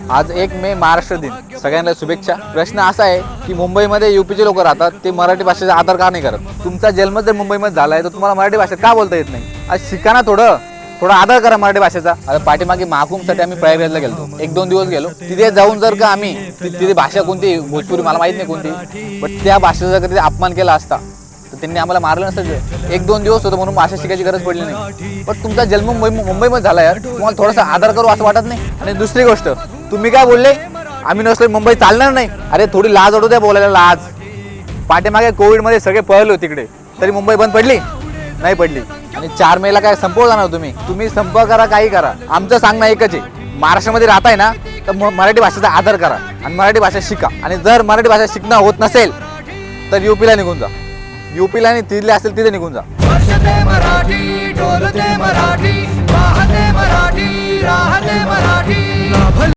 आज 1 मे महाराष्ट्र दिन, सगळ्यांना शुभेच्छा। प्रश्न असा आहे की मुंबईमध्ये यूपीचे लोक राहतात, ते मराठी भाषेचा आदर का नाही करत? तुमचा जन्म जर मुंबईमध्ये झाला आहे तर तुम्हाला मराठी भाषेत का बोलता येत नाही? आज शिका ना, थोडा आदर करा मराठी भाषेचा। आता पाठीमागे महाकुंभसाठी आम्ही प्रयागराजला गेलो, 1-2 दिवस गेलो। तिथे जाऊन जर का आम्ही तिथे भाषा कोणती, भोजपुरी मला माहित नाही कोणती, पण त्या भाषेचा जर कधी अपमान केला असता तर त्यांनी आम्हाला मारलं नसतं। 1-2 दिवस होतं म्हणून भाषा शिकायची गरज पडली नाही। पण तुमचा जन्म मुंबईमध्ये झाला यार, तुम्हाला थोडासा आदर करू असं वाटत नाही? आणि दुसरी गोष्ट, तुम्ही काय बोलले, आम्ही नसलो मुंबई चालणार नाही? अरे थोडी लाज वाटू द्या बोलायला, लाज। पाठीमागे कोविडमध्ये सगळे पळलो तिकडे, तरी मुंबई बंद पडली नाही पडली। आणि 4 मेला काय संपव जाणार तुम्ही संप करा, काही करा, आमचं सांगणं एकच आहे, महाराष्ट्रामध्ये राहताय ना तर मराठी भाषेचा आदर करा आणि मराठी भाषा शिका। आणि जर मराठी भाषा शिकणं होत नसेल तर यूपीला निघून जा, यूपीला आणि तिथले असेल तिथे निघून जा। मराठी डोलते मराठी, वाहते मराठी, राहते मराठी।